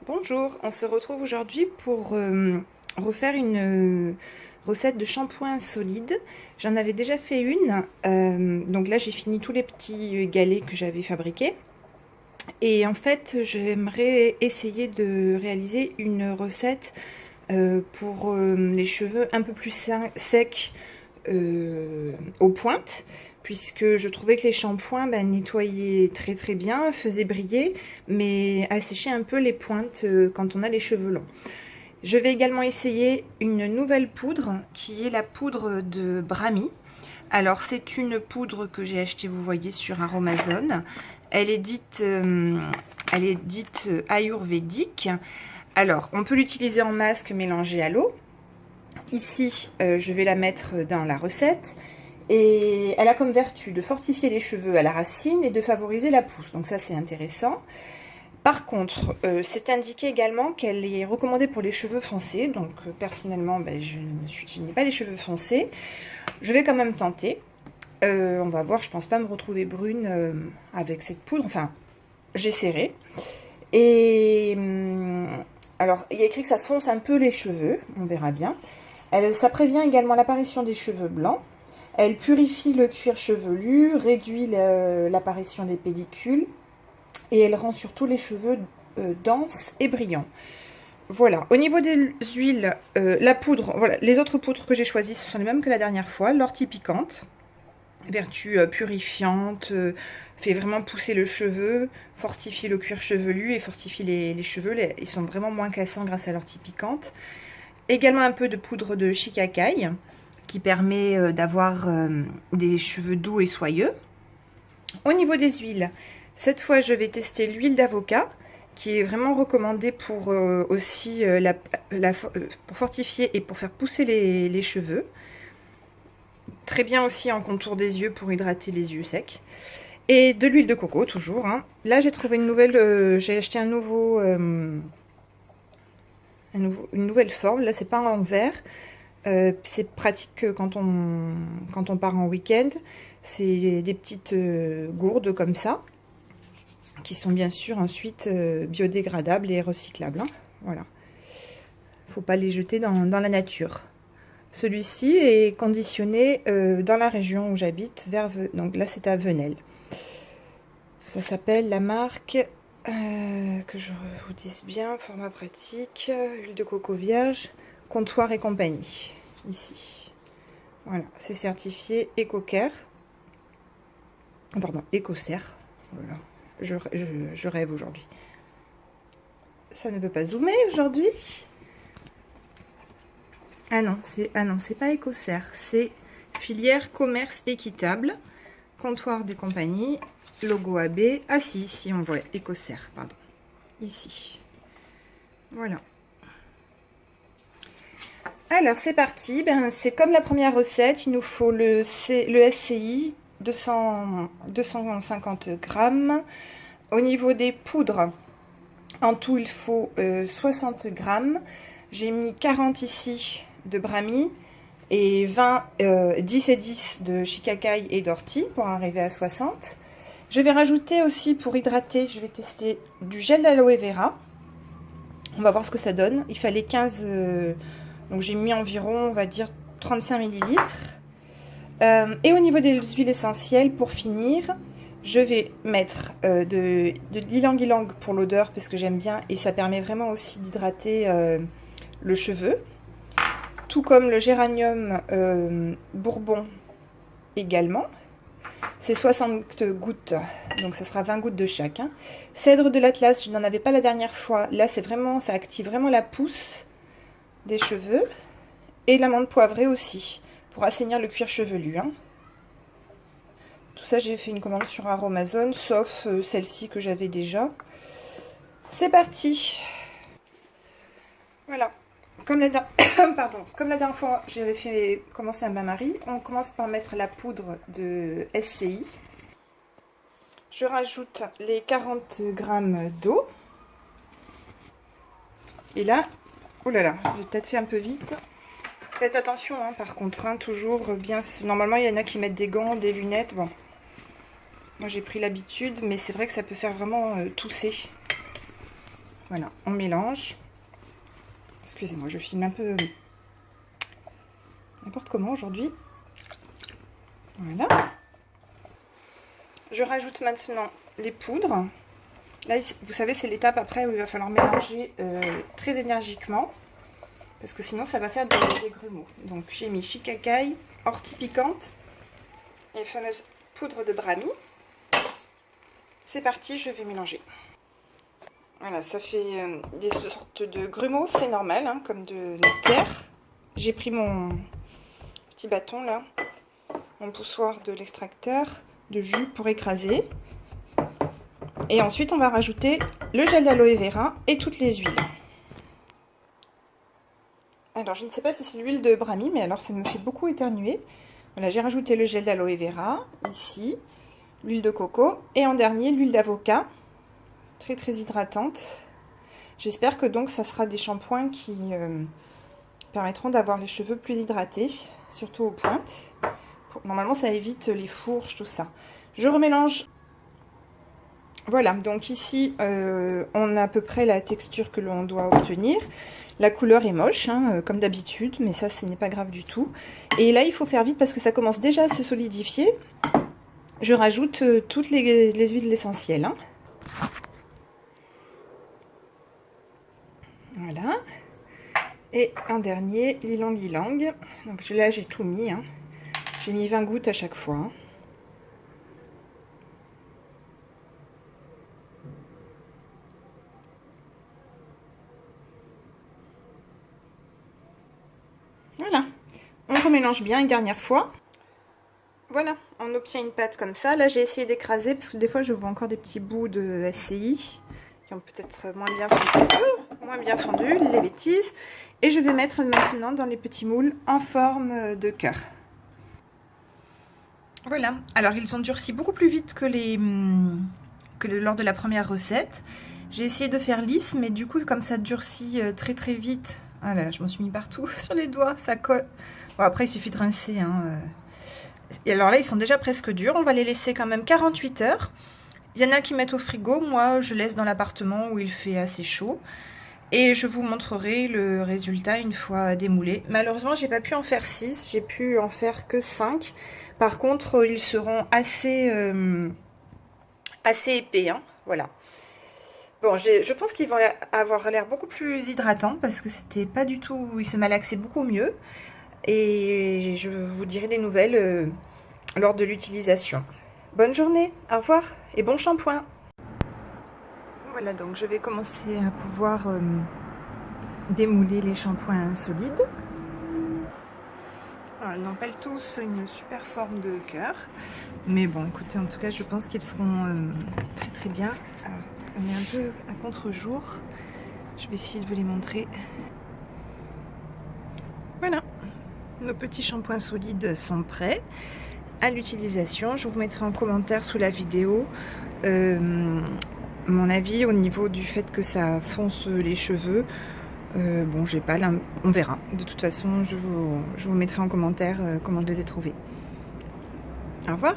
Bonjour, on se retrouve aujourd'hui pour refaire une recette de shampoing solide. J'en avais déjà fait une, donc là j'ai fini tous les petits galets que j'avais fabriqués. Et en fait, j'aimerais essayer de réaliser une recette pour les cheveux un peu plus secs aux pointes, puisque je trouvais que les shampoings nettoyaient très bien, faisaient briller, mais asséchaient un peu les pointes quand on a les cheveux longs. Je vais également essayer une nouvelle poudre qui est la poudre de Brahmi. Alors c'est une poudre que j'ai achetée, vous voyez, sur Aromazone. Elle est dite ayurvédique. Alors on peut l'utiliser en masque mélangé à l'eau. Ici je vais la mettre dans la recette. Et elle a comme vertu de fortifier les cheveux à la racine et de favoriser la pousse. Donc ça, c'est intéressant. Par contre, c'est indiqué également qu'elle est recommandée pour les cheveux foncés. Donc personnellement, je n'ai pas les cheveux foncés. Je vais quand même tenter. On va voir, je pense pas me retrouver brune avec cette poudre. Enfin, j'essaierai. Et alors, il y a écrit que ça fonce un peu les cheveux. On verra bien. Ça prévient également l'apparition des cheveux blancs. Elle purifie le cuir chevelu, réduit l'apparition des pellicules et elle rend surtout les cheveux denses et brillants. Voilà, au niveau des huiles, la poudre, voilà, les autres poudres que j'ai choisies, ce sont les mêmes que la dernière fois. L'ortie piquante, vertu purifiante, fait vraiment pousser le cheveu, fortifie le cuir chevelu et fortifie les cheveux. Ils sont vraiment moins cassants grâce à l'ortie piquante. Également un peu de poudre de shikakai, qui permet d'avoir des cheveux doux et soyeux. Au niveau des huiles, cette fois je vais tester l'huile d'avocat qui est vraiment recommandée pour aussi pour fortifier et pour faire pousser les cheveux. Très bien aussi en contour des yeux pour hydrater les yeux secs. Et de l'huile de coco toujours. Hein. Là j'ai trouvé une nouvelle, j'ai acheté une nouvelle forme. Là c'est pas en verre. C'est pratique quand on part en week-end. C'est des petites gourdes comme ça, qui sont bien sûr ensuite biodégradables et recyclables. Hein. Voilà. Faut pas les jeter dans la nature. Celui-ci est conditionné dans la région où j'habite, donc là c'est à Venelle. Ça s'appelle la marque, que je vous dise bien, format pratique, huile de coco vierge, Comptoir et compagnie, ici. Voilà, c'est certifié EcoCare. Pardon, EcoCert. Voilà, je rêve aujourd'hui. Ça ne veut pas zoomer aujourd'hui. Ah non, c'est pas EcoCert, c'est filière commerce équitable, Comptoir des compagnies, logo AB. Ah si, ici on voit EcoCert, pardon. Ici. Voilà. Alors c'est parti, c'est comme la première recette, il nous faut le SCI 250 grammes. Au niveau des poudres, en tout il faut 60 grammes. J'ai mis 40 ici de Brahmi et 10 et 10 de shikakai et d'ortie pour arriver à 60. Je vais rajouter aussi pour hydrater, je vais tester du gel d'aloe vera. On va voir ce que ça donne. Il fallait 15... donc j'ai mis environ, on va dire, 35 millilitres. Et au niveau des huiles essentielles, pour finir, je vais mettre de l'ylang-ylang pour l'odeur, parce que j'aime bien. Et ça permet vraiment aussi d'hydrater le cheveu. Tout comme le géranium bourbon également. C'est 60 gouttes, donc ça sera 20 gouttes de chaque. Hein. Cèdre de l'Atlas, je n'en avais pas la dernière fois. Là, c'est vraiment, ça active vraiment la pousse des cheveux. Et l'amande poivrée aussi, pour assainir le cuir chevelu. Hein. Tout ça, j'ai fait une commande sur Aromazone, sauf celle-ci que j'avais déjà. C'est parti. Voilà. Comme la dernière fois, j'avais fait commencer un bain-marie. On commence par mettre la poudre de SCI. Je rajoute les 40 grammes d'eau. Et là, oh là là, j'ai peut-être fait un peu vite. Faites attention, hein, par contre, hein, toujours bien. Normalement, il y en a qui mettent des gants, des lunettes. Bon, moi j'ai pris l'habitude, mais c'est vrai que ça peut faire vraiment tousser. Voilà, on mélange. Excusez-moi, je filme un peu n'importe comment aujourd'hui. Voilà. Je rajoute maintenant les poudres. Là, vous savez, c'est l'étape après où il va falloir mélanger très énergiquement. Parce que sinon, ça va faire des grumeaux. Donc, j'ai mis shikakai, ortie piquante et les fameuses poudres de brahmi. C'est parti, je vais mélanger. Voilà, ça fait des sortes de grumeaux, c'est normal, hein, comme de la terre. J'ai pris mon petit bâton là, mon poussoir de l'extracteur de jus pour écraser. Et ensuite, on va rajouter le gel d'aloe vera et toutes les huiles. Alors, je ne sais pas si c'est l'huile de brahmi, mais alors ça me fait beaucoup éternuer. Voilà, j'ai rajouté le gel d'aloe vera, ici, l'huile de coco, et en dernier, l'huile d'avocat, très très hydratante. J'espère que donc ça sera des shampoings qui permettront d'avoir les cheveux plus hydratés, surtout aux pointes. Normalement, ça évite les fourches, tout ça. Je remélange. Voilà, donc ici, on a à peu près la texture que l'on doit obtenir. La couleur est moche, hein, comme d'habitude, mais ça, ce n'est pas grave du tout. Et là, il faut faire vite parce que ça commence déjà à se solidifier. Je rajoute toutes les huiles essentielles. Hein. Voilà. Et un dernier, l'ylang-ylang. Donc là, j'ai tout mis. Hein. J'ai mis 20 gouttes à chaque fois. Hein. Voilà, on remélange bien une dernière fois. Voilà, on obtient une pâte comme ça. Là, j'ai essayé d'écraser parce que des fois, je vois encore des petits bouts de SCI qui ont peut-être moins bien fondu, les bêtises. Et je vais mettre maintenant dans les petits moules en forme de cœur. Voilà, alors ils ont durci beaucoup plus vite que lors de la première recette. J'ai essayé de faire lisse, mais du coup, comme ça durcit très très vite. Ah là là, je m'en suis mis partout sur les doigts, ça colle. Bon, après, il suffit de rincer. Hein. Et alors là, ils sont déjà presque durs. On va les laisser quand même 48 heures. Il y en a qui mettent au frigo. Moi, je laisse dans l'appartement où il fait assez chaud. Et je vous montrerai le résultat une fois démoulé. Malheureusement, j'ai pas pu en faire 6. J'ai pu en faire que 5. Par contre, ils seront assez épais. Hein. Voilà. Bon, je pense qu'ils vont avoir l'air beaucoup plus hydratants parce que c'était pas du tout... Ils se malaxaient beaucoup mieux. Et je vous dirai des nouvelles lors de l'utilisation. Bonne journée, au revoir et bon shampoing. Voilà, donc je vais commencer à pouvoir démouler les shampoings solides. Alors, ils n'ont pas tous une super forme de cœur. Mais bon, écoutez, en tout cas, je pense qu'ils seront très très bien. Alors, on est un peu à contre-jour. Je vais essayer de vous les montrer. Voilà, nos petits shampoings solides sont prêts à l'utilisation. Je vous mettrai en commentaire sous la vidéo mon avis au niveau du fait que ça fonce les cheveux. Bon, j'ai pas là, on verra. De toute façon, je vous mettrai en commentaire comment je les ai trouvés. Au revoir.